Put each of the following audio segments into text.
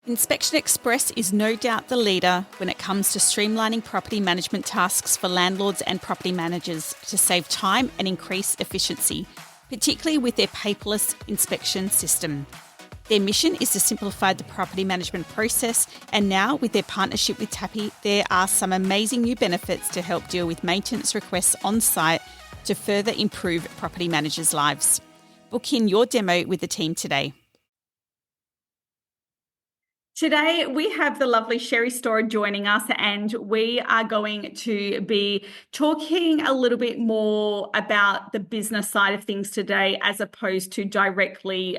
Inspection Express is no doubt the leader when it comes to streamlining property management tasks for landlords and property managers to save time and increase efficiency, particularly with their paperless inspection system. Their mission is to simplify the property management process, and now with their partnership with Tappy, there are some amazing new benefits to help deal with maintenance requests on site to further improve property managers' lives. Book in your demo with the team today. Today, we have the lovely Sherrie Storor joining us, and we are going to be talking a little bit more about the business side of things today, as opposed to directly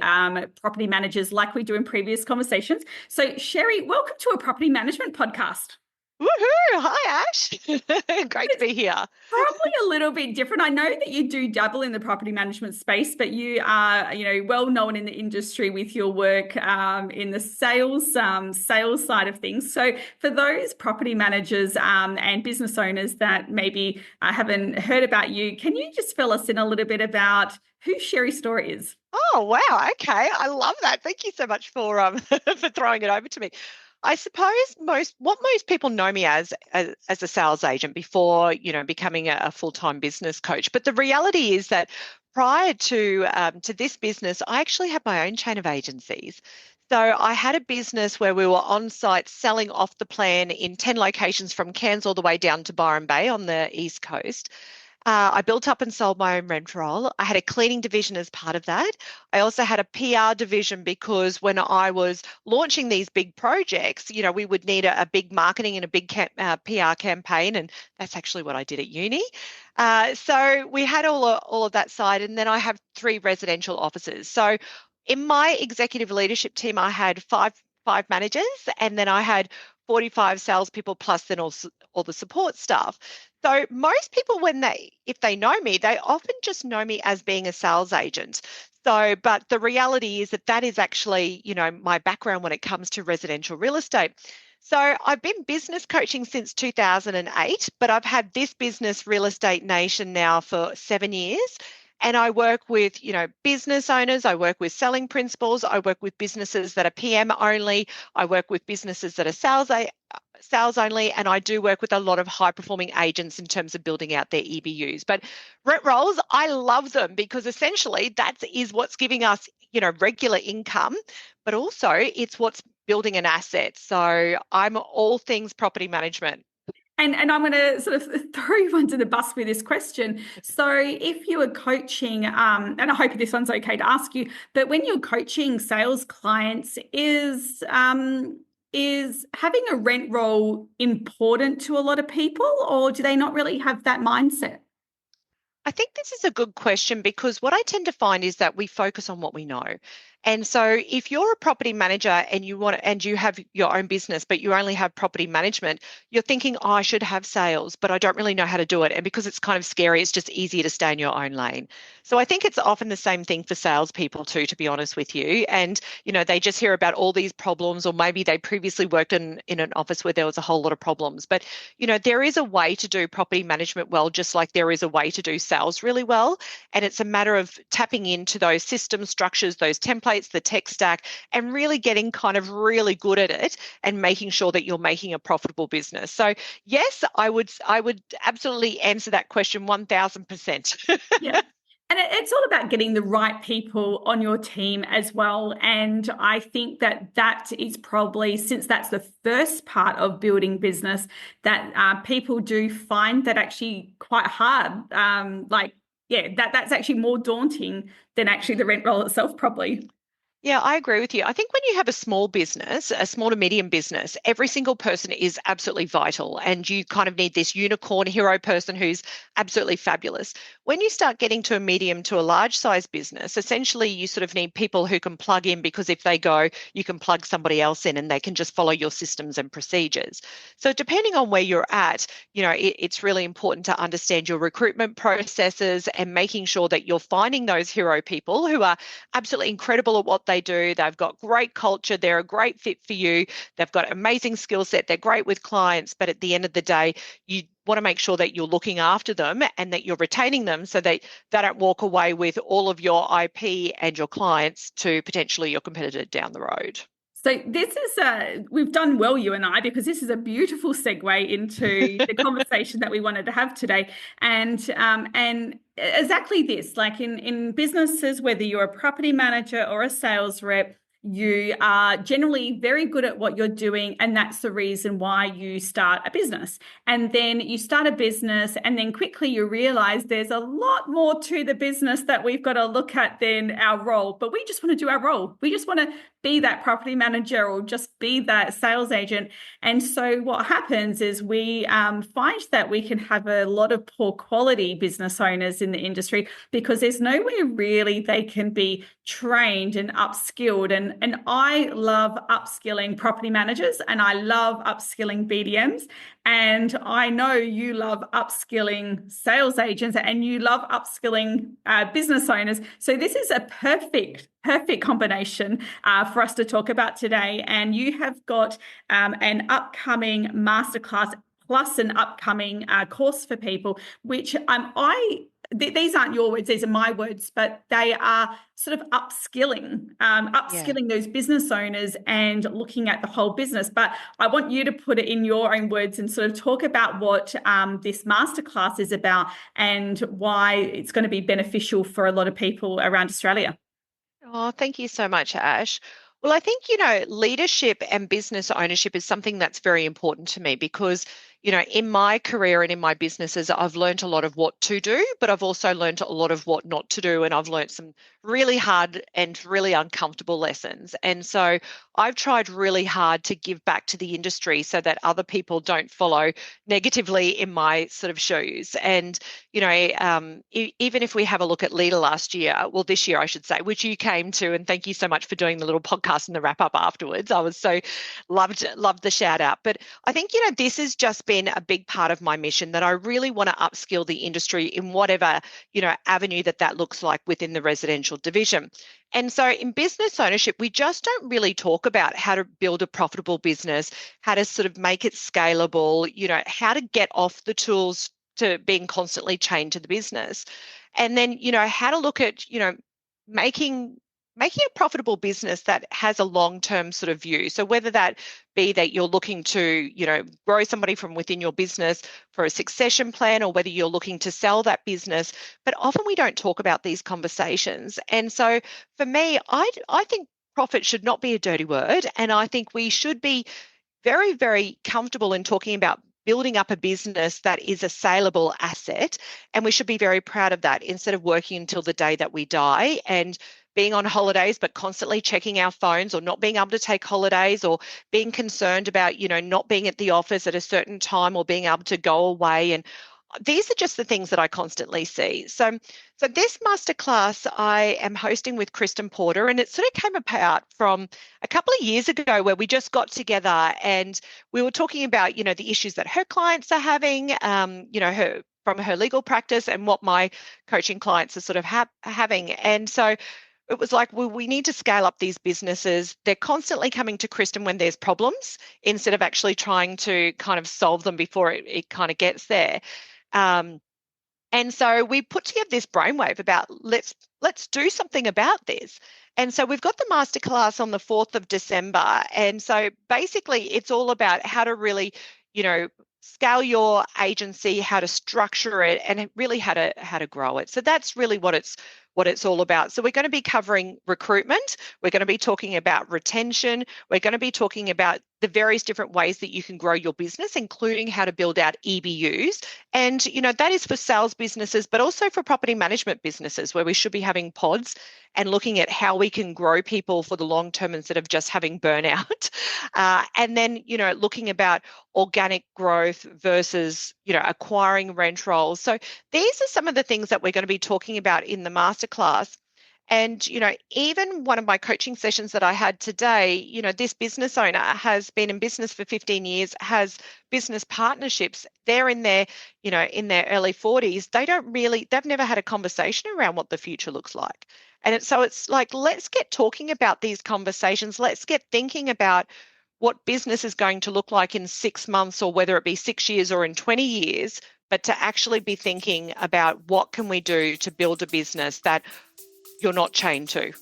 property managers like we do in previous conversations. So, Sherrie, welcome to a property management podcast. Woohoo! Hi, Ash. Great to be here. Probably a little bit different. I know that you do dabble in the property management space, but you are, well known in the industry with your work in the sales side of things. So, for those property managers and business owners that maybe haven't heard about you, can you just fill us in a little bit about who Sherrie Storor is? Oh, wow. Okay. I love that. Thank you so much for for throwing it over to me. I suppose most people know me as a sales agent before, becoming a full-time business coach. But the reality is that prior to this business, I actually had my own chain of agencies. So I had a business where we were on site selling off the plan in 10 locations from Cairns all the way down to Byron Bay on the East Coast. I built up and sold my own rent roll. I had a cleaning division as part of that. I also had a PR division because when I was launching these big projects, we would need a big marketing and a big PR campaign, and that's actually what I did at uni. So we had all of that side, and then I have 3 residential offices. So in my executive leadership team, I had five managers, and then I had 45 salespeople plus then also all the support staff. So most people, if they know me, they often just know me as being a sales agent. So, but the reality is that is actually, my background when it comes to residential real estate. So I've been business coaching since 2008, but I've had this business, Real Estate Nation, now for 7 years. And I work with, business owners. I work with selling principals. I work with businesses that are PM only. I work with businesses that are sales only, and I do work with a lot of high performing agents in terms of building out their EBUs. But rent rolls, I love them because essentially that is what's giving us, regular income, but also it's what's building an asset. So I'm all things property management. And I'm going to sort of throw you under the bus with this question. So if you were coaching, and I hope this one's okay to ask you, but when you're coaching sales clients, is having a rent roll important to a lot of people, or do they not really have that mindset? I think this is a good question because what I tend to find is that we focus on what we know. And so if you're a property manager and you have your own business, but you only have property management, you're thinking, oh, I should have sales, but I don't really know how to do it. And because it's kind of scary, it's just easier to stay in your own lane. So I think it's often the same thing for salespeople too, to be honest with you. And, they just hear about all these problems, or maybe they previously worked in an office where there was a whole lot of problems. But, there is a way to do property management well, just like there is a way to do sales really well. And it's a matter of tapping into those system structures, those templates, the tech stack, and really getting kind of really good at it and making sure that you're making a profitable business. So yes, I would absolutely answer that question 1000%. Yeah. And it's all about getting the right people on your team as well. And I think that is probably, since that's the first part of building business, that people do find that actually quite hard. That's actually more daunting than actually the rent roll itself, probably. Yeah, I agree with you. I think when you have a small business, a small to medium business, every single person is absolutely vital, and you kind of need this unicorn hero person who's absolutely fabulous. When you start getting to a medium to a large size business, essentially you sort of need people who can plug in, because if they go, you can plug somebody else in and they can just follow your systems and procedures. So depending on where you're at, it's really important to understand your recruitment processes and making sure that you're finding those hero people who are absolutely incredible at what they do. They've got great culture. They're a great fit for you. They've got amazing skill set. They're great with clients. But at the end of the day, you want to make sure that you're looking after them and that you're retaining them so that they don't walk away with all of your IP and your clients to potentially your competitor down the road. So this is we've done well, you and I, because this is a beautiful segue into the conversation that we wanted to have today. And exactly this, like in businesses, whether you're a property manager or a sales rep, you are generally very good at what you're doing, and that's the reason why you start a business. And then you start a business, and then quickly you realize there's a lot more to the business that we've got to look at than our role. But we just want to do our role. We just want to be that property manager or just be that sales agent. And so what happens is we find that we can have a lot of poor quality business owners in the industry because there's nowhere really they can be trained and upskilled. And I love upskilling property managers, and I love upskilling BDMs. And I know you love upskilling sales agents, and you love upskilling business owners. So this is a perfect combination for us to talk about today. And you have got an upcoming masterclass plus an upcoming course for people, which these aren't your words, these are my words, but they are sort of upskilling those business owners and looking at the whole business. But I want you to put it in your own words and sort of talk about what this masterclass is about and why it's going to be beneficial for a lot of people around Australia. Oh, thank you so much, Ash. Well, I think, leadership and business ownership is something that's very important to me because, in my career and in my businesses, I've learned a lot of what to do, but I've also learned a lot of what not to do. And I've learned some really hard and really uncomfortable lessons. And so I've tried really hard to give back to the industry so that other people don't follow negatively in my sort of shoes. And, even if we have a look at Leader this year, I should say, which you came to, and thank you so much for doing the little podcast and the wrap up afterwards. I was so loved the shout out. But I think, this has just been a big part of my mission that I really want to upskill the industry in whatever, avenue that looks like within the residential division. And so in business ownership, we just don't really talk about how to build a profitable business, how to sort of make it scalable, how to get off the tools to being constantly chained to the business. And then, how to look at, making a profitable business that has a long-term sort of view. So whether that be that you're looking to, grow somebody from within your business for a succession plan, or whether you're looking to sell that business, but often we don't talk about these conversations. And so for me, I think profit should not be a dirty word. And I think we should be very, very comfortable in talking about building up a business that is a saleable asset. And we should be very proud of that instead of working until the day that we die and being on holidays, but constantly checking our phones, or not being able to take holidays, or being concerned about, not being at the office at a certain time, or being able to go away. And these are just the things that I constantly see. So this masterclass I am hosting with Kristen Porter, and it sort of came about from a couple of years ago where we just got together and we were talking about, the issues that her clients are having, from her legal practice, and what my coaching clients are sort of having. And so it was like, well, we need to scale up these businesses. They're constantly coming to Kristen when there's problems instead of actually trying to kind of solve them before it kind of gets there. And so we put together this brainwave about let's do something about this. And so we've got the masterclass on the 4th of December. And so basically it's all about how to really, scale your agency, how to structure it, and really how to grow it. So that's really what it's all about. So we're going to be covering recruitment. We're going to be talking about retention. We're going to be talking about the various different ways that you can grow your business, including how to build out EBUs. And, that is for sales businesses, but also for property management businesses, where we should be having pods and looking at how we can grow people for the long term instead of just having burnout. And then, looking about organic growth versus, acquiring rent rolls. So these are some of the things that we're going to be talking about in the masterclass. And, even one of my coaching sessions that I had today, this business owner has been in business for 15 years, has business partnerships. They're in their, in their early 40s. They've never had a conversation around what the future looks like. And so it's like, let's get talking about these conversations. Let's get thinking about what business is going to look like in 6 months, or whether it be 6 years or in 20 years, but to actually be thinking about what can we do to build a business that you're not chained to.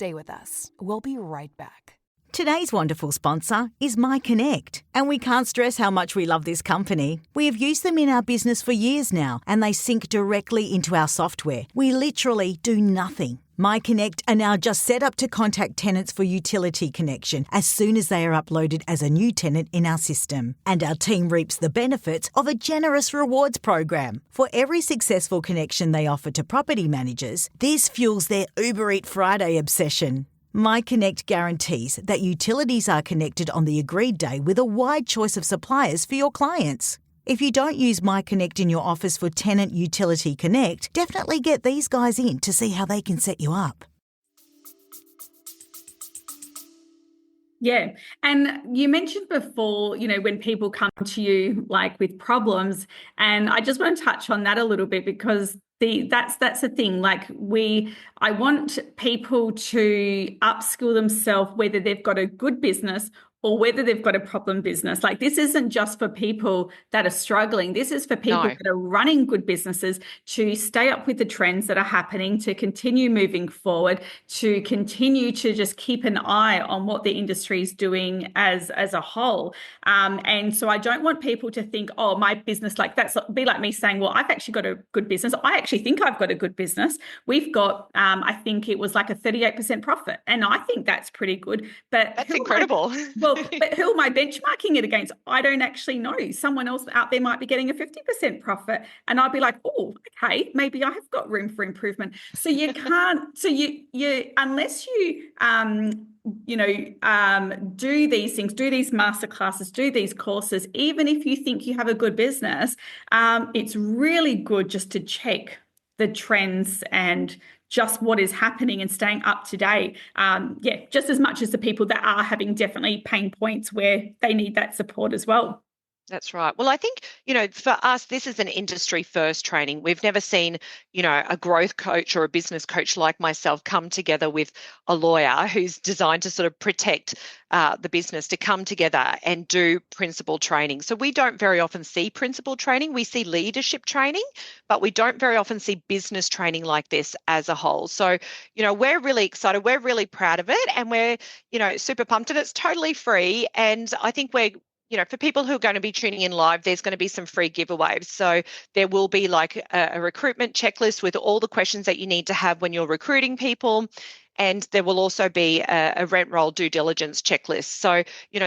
Stay with us. We'll be right back. Today's wonderful sponsor is MyConnect, and we can't stress how much we love this company. We have used them in our business for years now, and they sync directly into our software. We literally do nothing. MyConnect are now just set up to contact tenants for utility connection as soon as they are uploaded as a new tenant in our system. And our team reaps the benefits of a generous rewards program. For every successful connection they offer to property managers, this fuels their Uber Eat Friday obsession. MyConnect guarantees that utilities are connected on the agreed day with a wide choice of suppliers for your clients. If you don't use MyConnect in your office for Tenant Utility Connect, definitely get these guys in to see how they can set you up. Yeah. And you mentioned before, when people come to you like with problems, and I just want to touch on that a little bit because that's the thing. I want people to upskill themselves, whether they've got a good business or whether they've got a problem business. Like, this isn't just for people that are struggling. This is for people that are running good businesses to stay up with the trends that are happening, to continue moving forward, to continue to just keep an eye on what the industry is doing as a whole. And so I don't want people to think, oh, my business, that's be like me saying, well, I've actually got a good business. I actually think I've got a good business. We've got, I think it was like a 38% profit. And I think that's pretty good. But that's incredible. But who am I benchmarking it against? I don't actually know. Someone else out there might be getting a 50% profit. And I'd be like, oh, okay, maybe I have got room for improvement. So you can't, unless you, do these things, do these masterclasses, do these courses, even if you think you have a good business, it's really good just to check the trends and just what is happening and staying up to date. Just as much as the people that are having definitely pain points where they need that support as well. That's right. Well, I think, for us, this is an industry first training. We've never seen, a growth coach or a business coach like myself come together with a lawyer who's designed to sort of protect the business, to come together and do principal training. So we don't very often see principal training. We see leadership training, but we don't very often see business training like this as a whole. So, we're really excited. We're really proud of it, and we're, super pumped. And it's totally free. And I think we're, for people who are going to be tuning in live, there's going to be some free giveaways. So there will be like a recruitment checklist with all the questions that you need to have when you're recruiting people. And there will also be a rent roll due diligence checklist. So,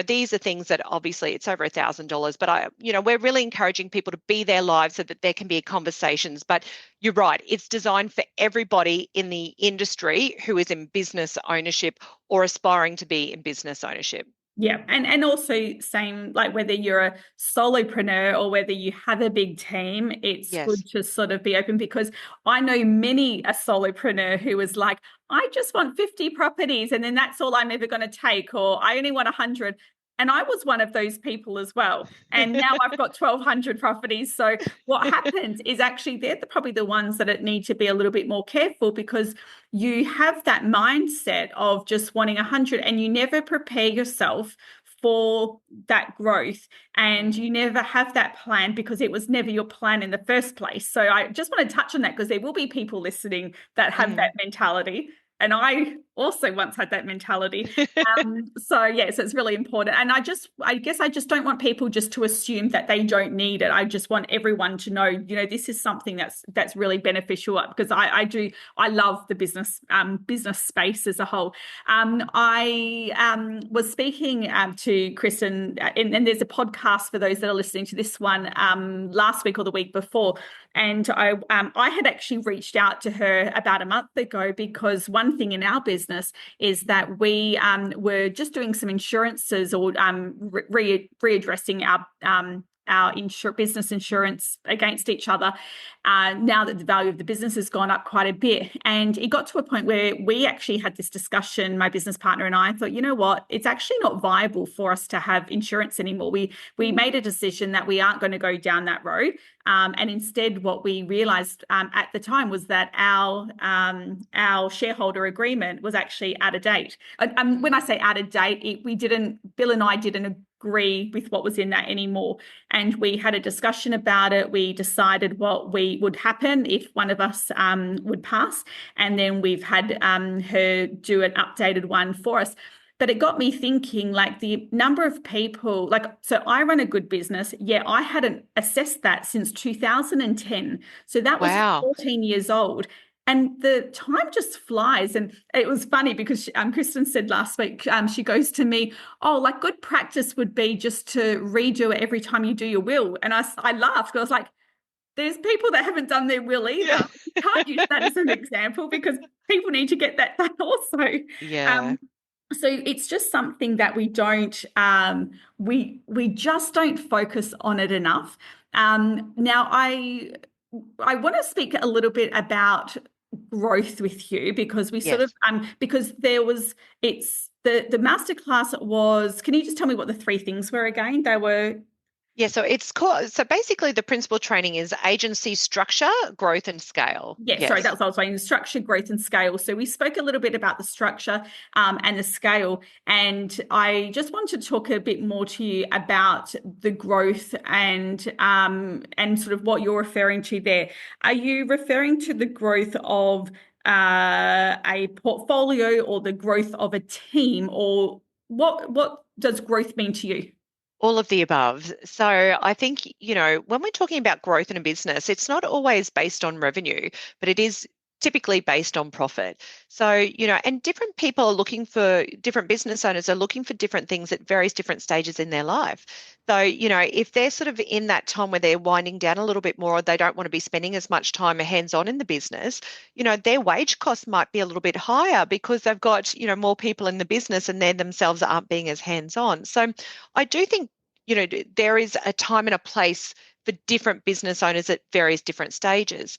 these are things that obviously it's over $1,000, but we're really encouraging people to be there live so that there can be conversations. But you're right, it's designed for everybody in the industry who is in business ownership or aspiring to be in business ownership. Yeah. And also same, like whether you're a solopreneur or whether you have a big team, it's good to sort of be open, because I know many a solopreneur who is like, I just want 50 properties and then that's all I'm ever going to take, or I only want 100. And I was one of those people as well. And now I've got 1,200 properties. So what happens is actually they're probably the ones that need to be a little bit more careful, because you have that mindset of just wanting 100 and you never prepare yourself for that growth, and you never have that plan because it was never your plan in the first place. So I just want to touch on that, because there will be people listening that have that mentality. And I also once had that mentality. So it's really important. And I guess I just don't want people just to assume that they don't need it. I just want everyone to know, this is something that's really beneficial, because I love the business space as a whole. I was speaking to Kristen, and there's a podcast for those that are listening to this one last week or the week before. And I had actually reached out to her about a month ago, because one thing in our business is that we were just doing some insurances, or readdressing our business insurance against each other, now that the value of the business has gone up quite a bit. And it got to a point where we actually had this discussion, my business partner and I thought, you know what, it's actually not viable for us to have insurance anymore. We made a decision that we aren't going to go down that road. And instead, what we realized at the time was that our shareholder agreement was actually out of date. When I say out of date, Bill and I didn't agree with what was in that anymore. And we had a discussion about it. We decided what would happen if one of us would pass. And then we've had her do an updated one for us. But it got me thinking, like the number of people, like, so I run a good business. Yeah, I hadn't assessed that since 2010. So that was Wow. 14 years old. And the time just flies. And it was funny because Kristen said last week, she goes to me, oh, like good practice would be just to redo it every time you do your will. And I laughed. I was like, there's people that haven't done their will either. Yeah. You can't use that as an example because people need to get that done also. Yeah. So it's just something that we don't, we just don't focus on it enough. Now I want to speak a little bit about growth with you because we sort of because it's the masterclass was. Can you just tell me what the three things were again? They were. Yeah, so it's called, so basically the principal training is agency structure, growth and scale. Yeah, sorry, that's what I was saying, structure, growth and scale. So we spoke a little bit about the structure and the scale, and I just wanted to talk a bit more to you about the growth and sort of what you're referring to there. Are you referring to the growth of a portfolio or the growth of a team, or what does growth mean to you? All of the above. So I think, when we're talking about growth in a business, it's not always based on revenue, but it is typically based on profit. So, and different people are looking for, different business owners are looking for different things at various different stages in their life. So, if they're sort of in that time where they're winding down a little bit more, or they don't want to be spending as much time hands-on in the business, their wage costs might be a little bit higher because they've got, more people in the business and they themselves aren't being as hands-on. So I do think, there is a time and a place for different business owners at various different stages.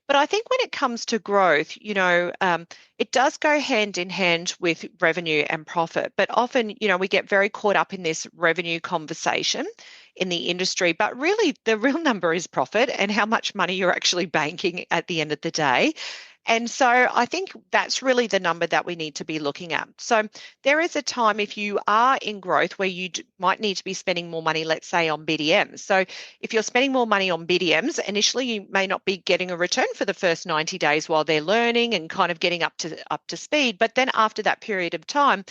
But I think when it comes to growth, it does go hand in hand with revenue and profit. But often, we get very caught up in this revenue conversation in the industry. But really, the real number is profit and how much money you're actually banking at the end of the day. And so I think that's really the number that we need to be looking at. So there is a time if you are in growth where you might need to be spending more money, let's say on BDMs. So if you're spending more money on BDMs, initially you may not be getting a return for the first 90 days while they're learning and kind of getting up to speed. But then after that period of time,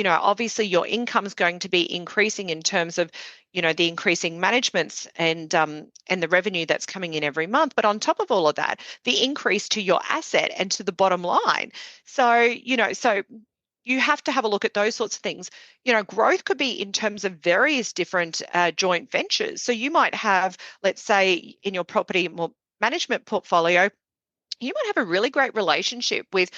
obviously your income is going to be increasing in terms of, the increasing managements and the revenue that's coming in every month. But on top of all of that, the increase to your asset and to the bottom line. So, so you have to have a look at those sorts of things. Growth could be in terms of various different joint ventures. So you might have, let's say, in your property management portfolio, you might have a really great relationship with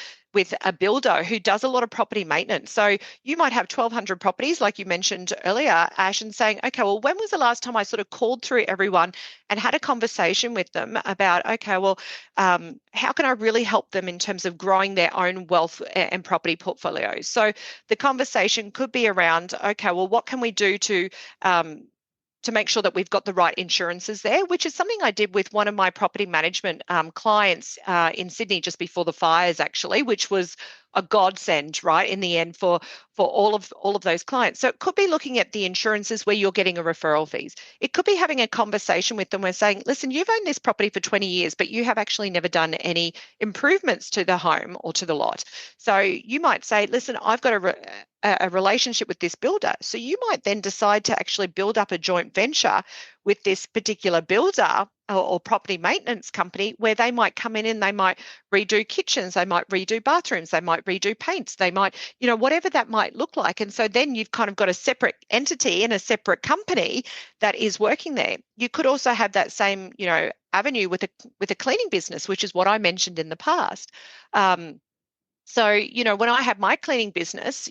a builder who does a lot of property maintenance. So you might have 1,200 properties, like you mentioned earlier, Ash, and saying, okay, well, when was the last time I sort of called through everyone and had a conversation with them about, okay, well, how can I really help them in terms of growing their own wealth and property portfolios? So the conversation could be around, okay, well, what can we do to make sure that we've got the right insurances there, which is something I did with one of my property management clients in Sydney just before the fires, actually, which was a godsend, right, in the end for all of those clients. So it could be looking at the insurances where you're getting a referral fees. It could be having a conversation with them where saying, listen, you've owned this property for 20 years, but you have actually never done any improvements to the home or to the lot. So you might say, listen, I've got a relationship with this builder. So you might then decide to actually build up a joint venture with this particular builder or property maintenance company where they might come in and they might redo kitchens, they might redo bathrooms, they might redo paints, they might, whatever that might look like. And so then you've kind of got a separate entity and a separate company that is working there. You could also have that same, avenue with a cleaning business, which is what I mentioned in the past. So, when I had my cleaning business,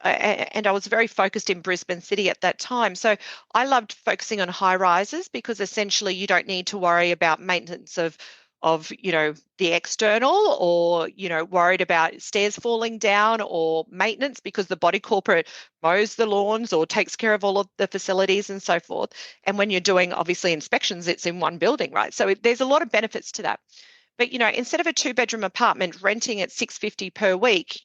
and I was very focused in Brisbane City at that time. So I loved focusing on high rises because essentially you don't need to worry about maintenance of the external or, worried about stairs falling down or maintenance because the body corporate mows the lawns or takes care of all of the facilities and so forth. And when you're doing obviously inspections, it's in one building, right? So there's a lot of benefits to that. But, instead of a 2-bedroom apartment renting at $650 per week,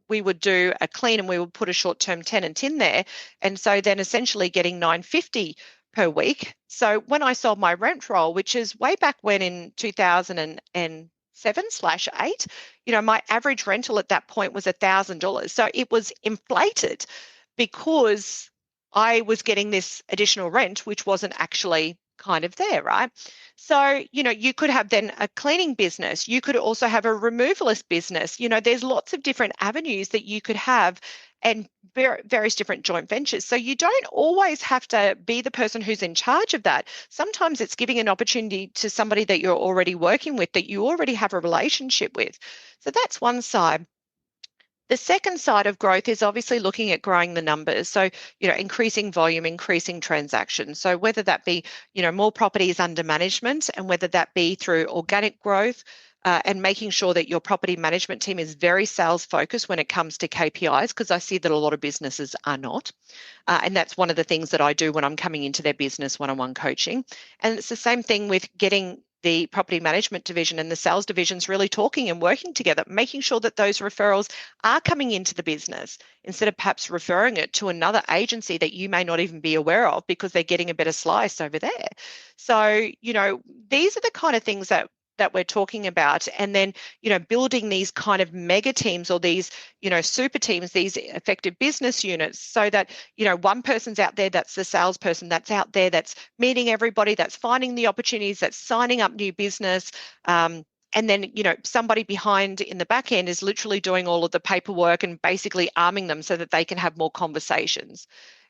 we would do a clean and we would put a short-term tenant in there. And so then essentially getting $950 per week. So when I sold my rent roll, which is way back when in 2007/8, my average rental at that point was $1,000. So it was inflated because I was getting this additional rent, which wasn't actually kind of there, right? So, you could have then a cleaning business. You could also have a removalist business. There's lots of different avenues that you could have and various different joint ventures. So you don't always have to be the person who's in charge of that. Sometimes it's giving an opportunity to somebody that you're already working with, that you already have a relationship with. So that's one side. The second side of growth is obviously looking at growing the numbers. So, increasing volume, increasing transactions. So whether that be, more properties under management, and whether that be through organic growth, and making sure that your property management team is very sales focused when it comes to KPIs, because I see that a lot of businesses are not. And that's one of the things that I do when I'm coming into their business one-on-one coaching. And it's the same thing with getting the property management division and the sales divisions really talking and working together, making sure that those referrals are coming into the business instead of perhaps referring it to another agency that you may not even be aware of because they're getting a better slice over there. So, these are the kind of things that we're talking about. And then, building these kind of mega teams or these, super teams, these effective business units, so that, one person's out there, that's the salesperson, that's out there, that's meeting everybody, that's finding the opportunities, that's signing up new business. And then, somebody behind in the back end is literally doing all of the paperwork and basically arming them so that they can have more conversations.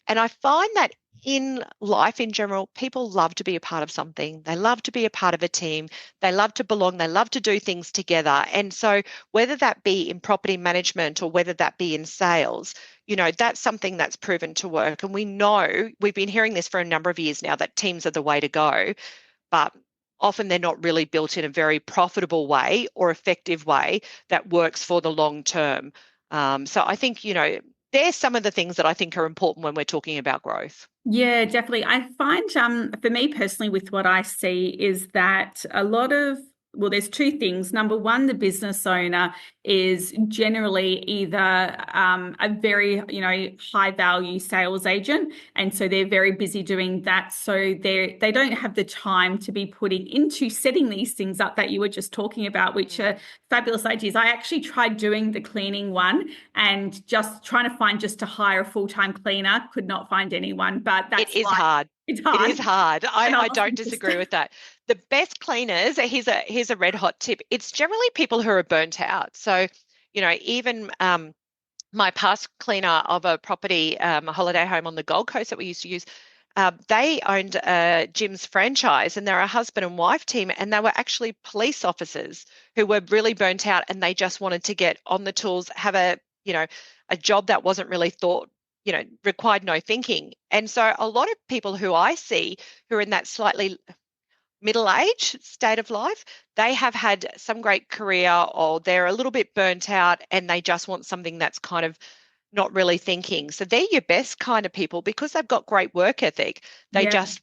And I find that in life in general, people love to be a part of something. They love to be a part of a team. They love to belong. They love to do things together. And so whether that be in property management or whether that be in sales, that's something that's proven to work. And we know, we've been hearing this for a number of years now, that teams are the way to go. But often they're not really built in a very profitable way or effective way that works for the long term. So I think, there's some of the things that I think are important when we're talking about growth. Yeah, definitely. I find for me personally, with what I see is that a lot of, there's two things. Number one, the business owner is generally either a very, high value sales agent. And so they're very busy doing that. So they don't have the time to be putting into setting these things up that you were just talking about, which are fabulous ideas. I actually tried doing the cleaning one and just trying to find just to hire a full-time cleaner, could not find anyone, but that's it is hard. It's hard. It is hard. I don't disagree with that. The best cleaners, here's a red hot tip. It's generally people who are burnt out. So, even my past cleaner of a property, a holiday home on the Gold Coast that we used to use, they owned a Jim's franchise, and they're a husband and wife team, and they were actually police officers who were really burnt out, and they just wanted to get on the tools, have a job that wasn't really thought, required no thinking. And so a lot of people who I see who are in that slightly middle-aged state of life, they have had some great career, or they're a little bit burnt out and they just want something that's kind of not really thinking. So they're your best kind of people because they've got great work ethic. They just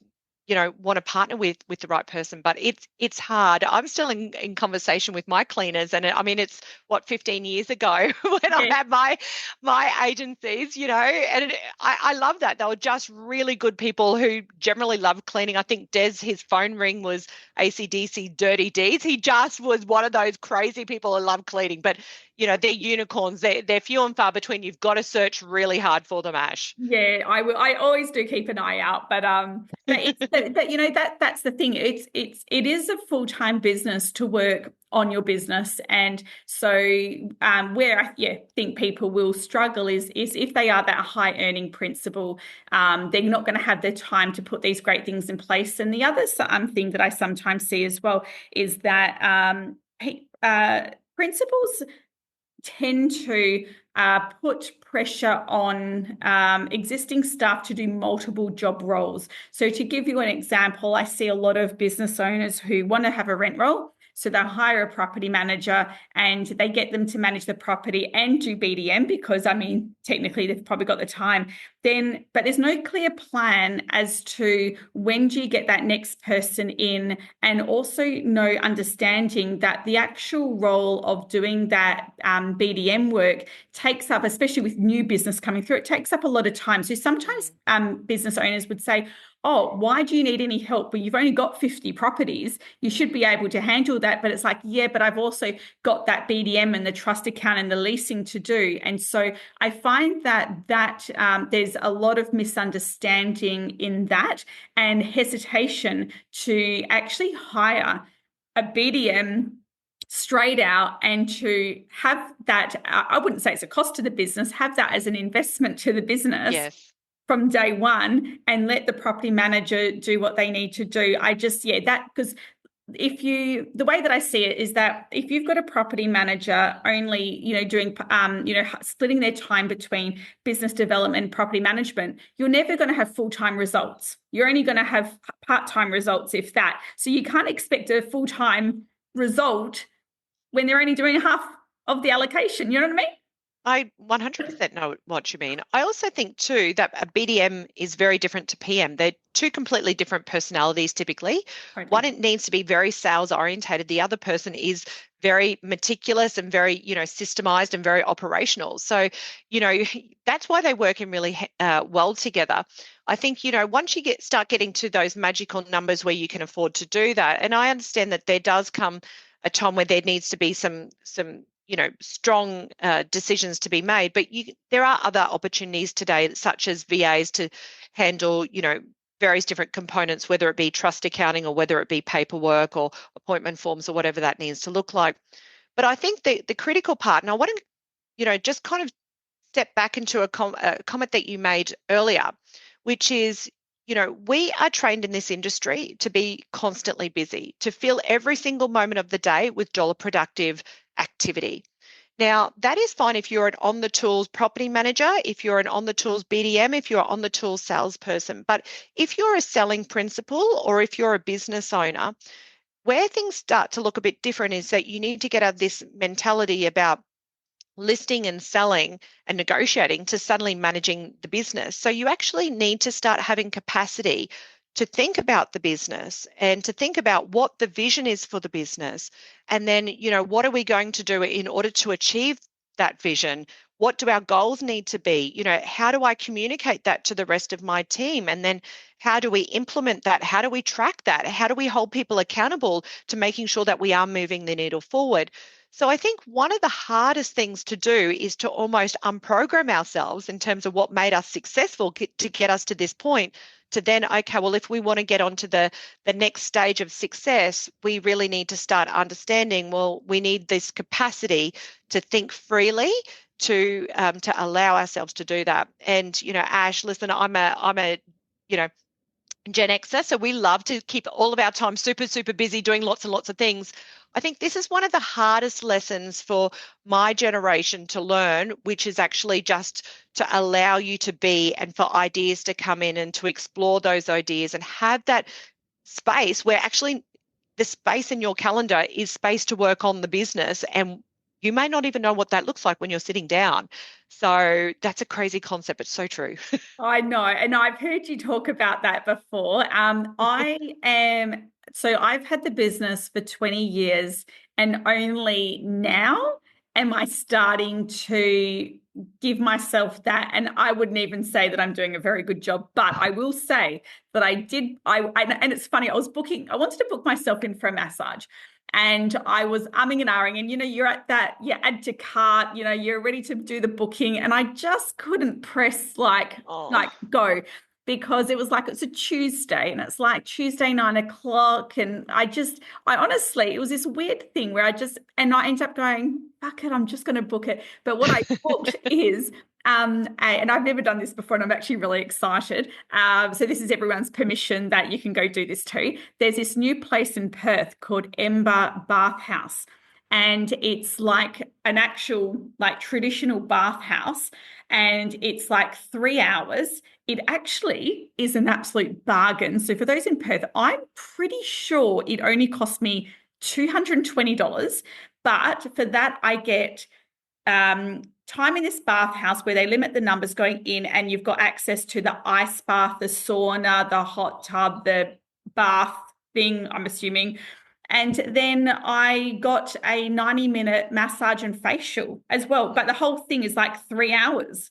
want to partner with the right person, but it's hard. I'm still in conversation with my cleaners, and I mean, it's 15 years ago when I had my agencies, and I love that. They were just really good people who generally love cleaning. I think Des, his phone ring was AC/DC Dirty Deeds. He just was one of those crazy people who love cleaning, but they're unicorns. They're few and far between. You've got to search really hard for them, Ash. Yeah, I will. I always do keep an eye out, but that's the thing. It is a full-time business to work on your business, and so where I think people will struggle is if they are that high earning principal, they're not going to have the time to put these great things in place. And the other thing that I sometimes see as well is that principals tend to put pressure on existing staff to do multiple job roles. So to give you an example, I see a lot of business owners who want to have a rent roll. So they'll hire a property manager and they get them to manage the property and do BDM because, I mean, technically they've probably got the time. But there's no clear plan as to when do you get that next person in, and also no understanding that the actual role of doing that BDM work takes up, especially with new business coming through, it takes up a lot of time. So sometimes business owners would say, oh, why do you need any help? Well, you've only got 50 properties. You should be able to handle that. But it's like, yeah, but I've also got that BDM and the trust account and the leasing to do. And so I find that there's a lot of misunderstanding in that and hesitation to actually hire a BDM straight out and to have that, I wouldn't say it's a cost to the business, have that as an investment to the business. Yes. From day one, and let the property manager do what they need to do. Because the way that I see it is that if you've got a property manager only, doing, splitting their time between business development and property management, you're never going to have full-time results. You're only going to have part-time results, if that. So you can't expect a full-time result when they're only doing half of the allocation. You know what I mean? I 100% know what you mean. I also think too that a BDM is very different to PM. They're two completely different personalities typically. Totally. One, it needs to be very sales orientated. The other person is very meticulous and very, systemized and very operational. So, that's why they work in really well together. I think, once you start getting to those magical numbers where you can afford to do that, and I understand that there does come a time where there needs to be some strong decisions to be made. But there are other opportunities today, such as VAs to handle, various different components, whether it be trust accounting or whether it be paperwork or appointment forms or whatever that needs to look like. But I think the critical part, and I want to, just kind of step back into a comment that you made earlier, which is, we are trained in this industry to be constantly busy, to fill every single moment of the day with dollar productive activity. Now, that is fine if you're an on-the-tools property manager, if you're an on-the-tools BDM, if you're an on-the-tools salesperson. But if you're a selling principal or if you're a business owner, where things start to look a bit different is that you need to get out of this mentality about listing and selling and negotiating to suddenly managing the business. So you actually need to start having capacity to think about the business and to think about what the vision is for the business. And then, what are we going to do in order to achieve that vision? What do our goals need to be? How do I communicate that to the rest of my team? And then how do we implement that? How do we track that? How do we hold people accountable to making sure that we are moving the needle forward? So I think one of the hardest things to do is to almost unprogram ourselves in terms of what made us successful to get us to this point, to then, okay, well, if we want to get onto the next stage of success, we really need to start understanding, well, we need this capacity to think freely, to allow ourselves to do that. And, Ash, listen, I'm a Gen Xer, so we love to keep all of our time super, super busy doing lots and lots of things. I think this is one of the hardest lessons for my generation to learn, which is actually just to allow you to be and for ideas to come in and to explore those ideas and have that space where actually the space in your calendar is space to work on the business, and you may not even know what that looks like when you're sitting down. So that's a crazy concept, but so true. I know. And I've heard you talk about that before. I've had the business for 20 years, and only now am I starting to give myself that. And I wouldn't even say that I'm doing a very good job, but I will say that and it's funny, I wanted to book myself in for a massage. And I was umming and ahhing, and you're at that, you add to cart, you're ready to do the booking, and I just couldn't press go, because it was like, it's a Tuesday, and it's like Tuesday 9:00, and I honestly, it was this weird thing where I ended up going, fuck it, I'm just going to book it. But what I booked is, and I've never done this before, and I'm actually really excited. So this is everyone's permission that you can go do this too. There's this new place in Perth called Ember Bath House, and it's like an actual traditional bathhouse, and it's like 3 hours. It actually is an absolute bargain. So for those in Perth, I'm pretty sure it only cost me $220, but for that I get time in this bathhouse where they limit the numbers going in, and you've got access to the ice bath, the sauna, the hot tub, the bath thing, I'm assuming. And then I got a 90-minute massage and facial as well. But the whole thing is like 3 hours.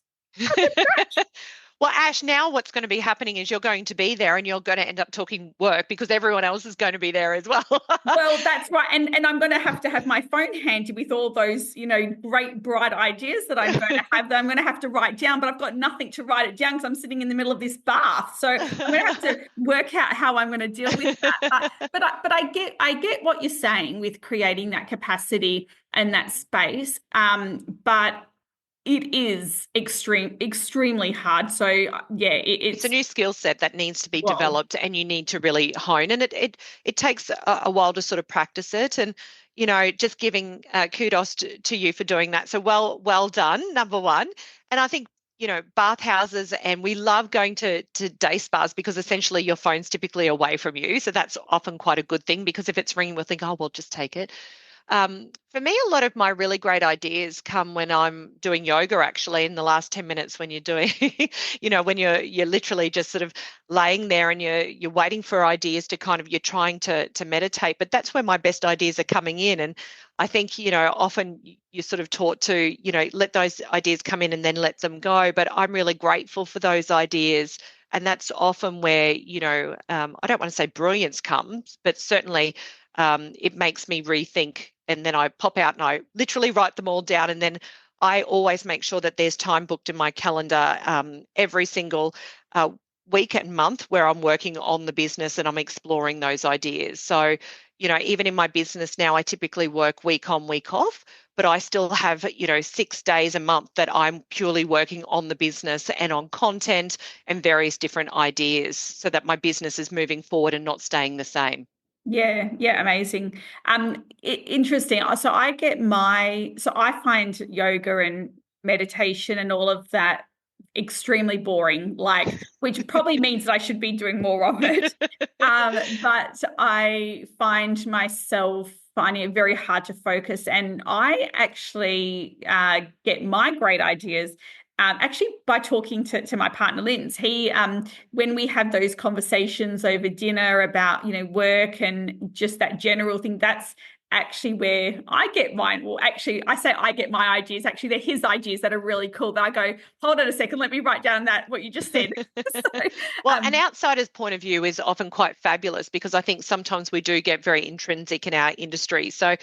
Well, Ash, now what's going to be happening is you're going to be there and you're going to end up talking work because everyone else is going to be there as well. Well, that's right. And I'm going to have my phone handy with all those, great, bright ideas that I'm going to have that I'm going to have to write down, but I've got nothing to write it down because I'm sitting in the middle of this bath. So I'm going to have to work out how I'm going to deal with that. But I get what you're saying with creating that capacity and that space. But it is extremely hard. So yeah, it's a new skill set that needs to be developed, and you need to really hone. And it takes a while to sort of practice it. And just giving kudos to you for doing that. So well done, number one. And I think bathhouses, and we love going to day spas because essentially your phone's typically away from you. So that's often quite a good thing, because if it's ringing, we'll think, oh, well, just take it. For me, a lot of my really great ideas come when I'm doing yoga, actually, in the last 10 minutes when you're doing, when you're literally just sort of laying there and you're waiting for ideas to you're trying to meditate. But that's where my best ideas are coming in. And I think, often you're sort of taught to, let those ideas come in and then let them go. But I'm really grateful for those ideas. And that's often where, I don't want to say brilliance comes, but certainly it makes me rethink. And then I pop out and I literally write them all down. And then I always make sure that there's time booked in my calendar every single week and month where I'm working on the business and I'm exploring those ideas. So, even in my business now, I typically work week on, week off, but I still have, 6 days a month that I'm purely working on the business and on content and various different ideas so that my business is moving forward and not staying the same. Yeah, amazing. Interesting. So I find yoga and meditation and all of that extremely boring, which probably means that I should be doing more of it. But I find myself finding it very hard to focus, and I actually get my great ideas actually by talking to my partner, Linz. He, when we have those conversations over dinner about, work and just that general thing, that's actually where I get mine. Well, actually, I say I get my ideas. Actually, they're his ideas that are really cool that I go, hold on a second, let me write down what you just said. Well, an outsider's point of view is often quite fabulous, because I think sometimes we do get very intrinsic in our industry. So,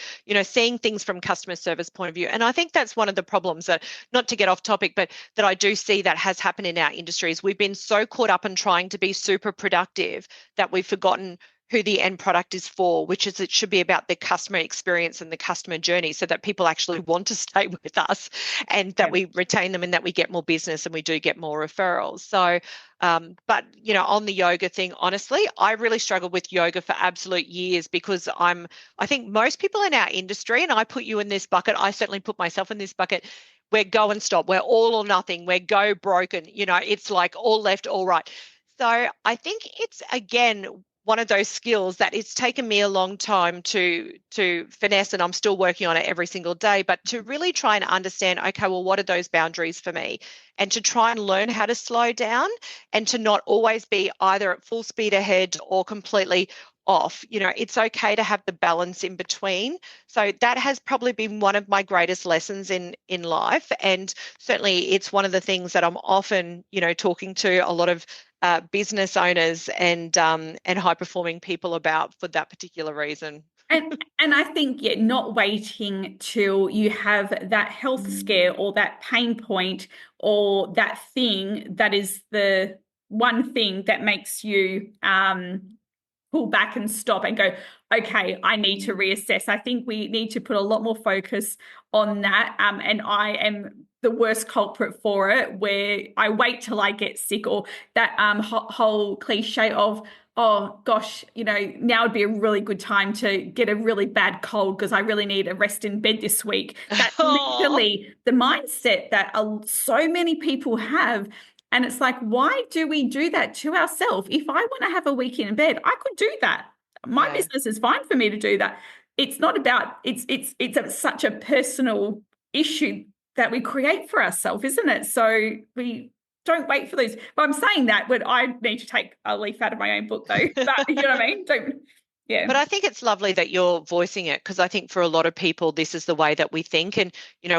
seeing things from customer service point of view. And I think that's one of the problems, that, not to get off topic, but that I do see that has happened in our industries. We've been so caught up in trying to be super productive that we've forgotten who the end product is for, which is it should be about the customer experience and the customer journey, so that people actually want to stay with us, and that we retain them, and that we get more business and we do get more referrals. So, but, on the yoga thing, honestly, I really struggled with yoga for absolute years, because I think most people in our industry, and I put you in this bucket, I certainly put myself in this bucket, we're go and stop, we're all or nothing, we're go broken, it's like all left, all right. So I think it's, again, one of those skills that it's taken me a long time to finesse, and I'm still working on it every single day, but to really try and understand, okay, well, what are those boundaries for me? And to try and learn how to slow down, and to not always be either at full speed ahead or completely off. It's okay to have the balance in between. So that has probably been one of my greatest lessons in life. And certainly it's one of the things that I'm often, talking to a lot of business owners and high performing people about for that particular reason. And I think, not waiting till you have that health scare or that pain point or that thing that is the one thing that makes you pull back and stop and go, okay, I need to reassess. I think we need to put a lot more focus on that. And I am the worst culprit for it, where I wait till I get sick, or that whole cliche of, oh gosh, now would be a really good time to get a really bad cold because I really need a rest in bed this week. That's literally the mindset that so many people have. And it's like, why do we do that to ourselves? If I want to have a week in bed, I could do that. My business is fine for me to do that. it's not about, such a personal issue that we create for ourselves, isn't it? So we don't wait for those. But I'm saying that when I need to take a leaf out of my own book, though. But you know what I mean? Yeah. But I think it's lovely that you're voicing it, because I think for a lot of people, this is the way that we think. And,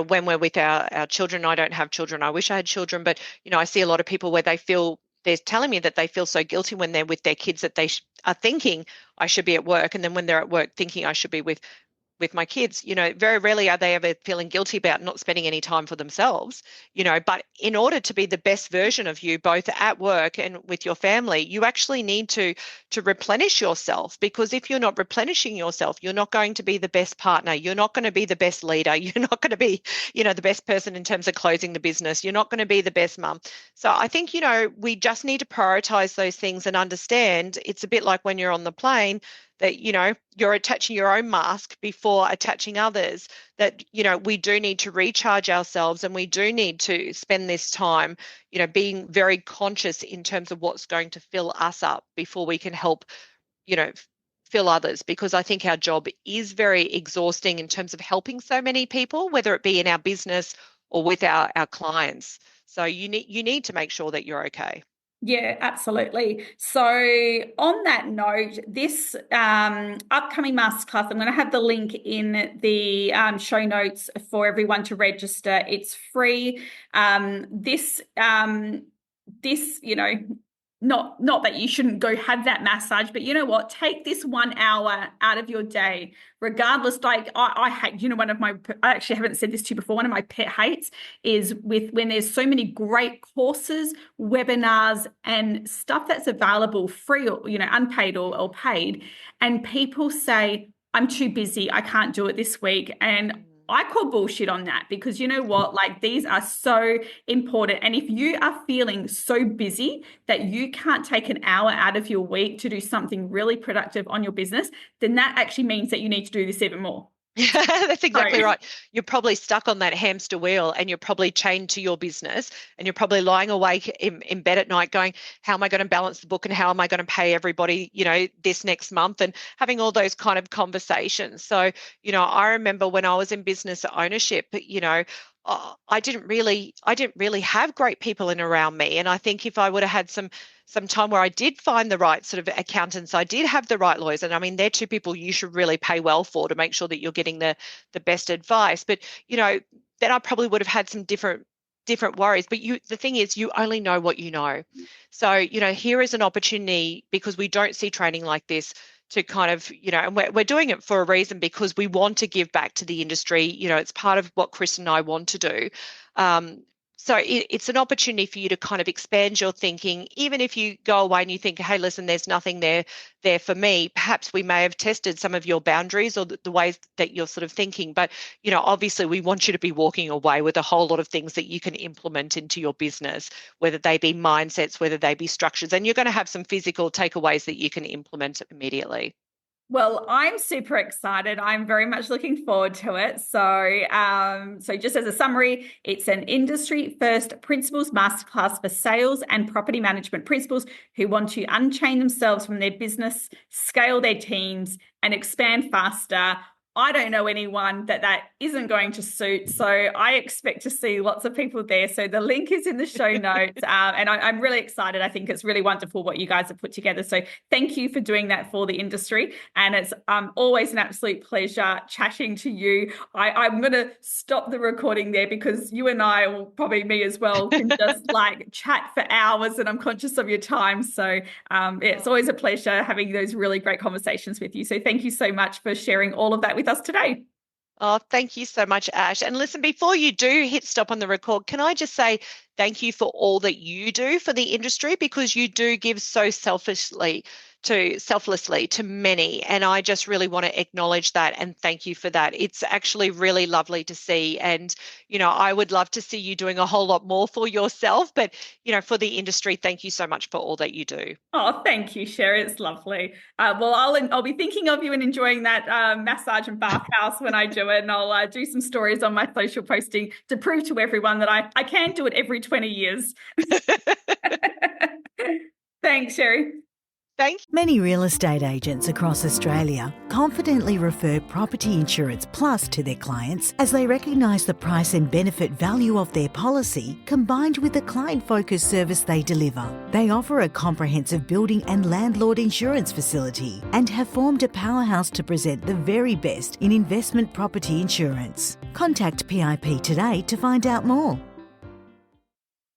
when we're with our children, I don't have children, I wish I had children, but, I see a lot of people where they're telling me that they feel so guilty when they're with their kids that they are thinking I should be at work. And then when they're at work thinking I should be with my kids, very rarely are they ever feeling guilty about not spending any time for themselves, but in order to be the best version of you, both at work and with your family, you actually need to replenish yourself, because if you're not replenishing yourself, you're not going to be the best partner. You're not going to be the best leader. You're not going to be, the best person in terms of closing the business. You're not going to be the best mum. So I think, we just need to prioritize those things and understand it's a bit like when you're on the plane, that you're attaching your own mask before attaching others, that we do need to recharge ourselves, and we do need to spend this time being very conscious in terms of what's going to fill us up before we can help fill others, because I think our job is very exhausting in terms of helping so many people, whether it be in our business or with our clients. So you need to make sure that you're okay. Yeah, absolutely. So on that note, this upcoming masterclass, I'm going to have the link in the show notes for everyone to register. It's free. This, not that you shouldn't go have that massage, but you know what? Take this 1 hour out of your day, regardless. Like I hate, I actually haven't said this to you before. One of my pet hates is when there's so many great courses, webinars, and stuff that's available free or, unpaid or paid. And people say, I'm too busy, I can't do it this week. And I call bullshit on that, because you know what? Like, these are so important. And if you are feeling so busy that you can't take an hour out of your week to do something really productive on your business, then that actually means that you need to do this even more. That's exactly right. You're probably stuck on that hamster wheel, and you're probably chained to your business, and you're probably lying awake in bed at night going, how am I going to balance the book, and how am I going to pay everybody, this next month, and having all those kind of conversations. So, I remember when I was in business ownership, I didn't really have great people in around me. And I think if I would have had some time where I did find the right sort of accountants, I did have the right lawyers, and I mean, they're two people you should really pay well for to make sure that you're getting the best advice. But then I probably would have had some different worries. But the thing is, you only know what you know. So here is an opportunity, because we don't see training like this, to kind of, and we're doing it for a reason, because we want to give back to the industry. It's part of what Chris and I want to do. So it's an opportunity for you to kind of expand your thinking. Even if you go away and you think, hey, listen, there's nothing there for me, perhaps we may have tested some of your boundaries or the ways that you're sort of thinking. But, obviously we want you to be walking away with a whole lot of things that you can implement into your business, whether they be mindsets, whether they be structures, and you're going to have some physical takeaways that you can implement immediately. Well, I'm super excited. I'm very much looking forward to it. So just as a summary, it's an industry-first principles masterclass for sales and property management principals who want to unchain themselves from their business, scale their teams, and expand faster. I don't know anyone that isn't going to suit, so I expect to see lots of people there. So the link is in the show notes, and I'm really excited. I think it's really wonderful what you guys have put together. So thank you for doing that for the industry, and it's always an absolute pleasure chatting to you. I'm going to stop the recording there, because you and I, or probably me as well, can just like chat for hours, and I'm conscious of your time. So it's always a pleasure having those really great conversations with you. So thank you so much for sharing all of that with us today. Oh, thank you so much, Ash. And listen, before you do hit stop on the record, can I just say thank you for all that you do for the industry, because you do give so selflessly to many. And I just really want to acknowledge that and thank you for that. It's actually really lovely to see. And, I would love to see you doing a whole lot more for yourself, but, for the industry, thank you so much for all that you do. Oh, thank you, Sherrie. It's lovely. Well, I'll be thinking of you and enjoying that massage and bathhouse when I do it. And I'll do some stories on my social posting to prove to everyone that I can do it every 20 years. Thanks, Sherrie. Thank you. Many real estate agents across Australia confidently refer Property Insurance Plus to their clients as they recognise the price and benefit value of their policy combined with the client-focused service they deliver. They offer a comprehensive building and landlord insurance facility and have formed a powerhouse to present the very best in investment property insurance. Contact PIP today to find out more.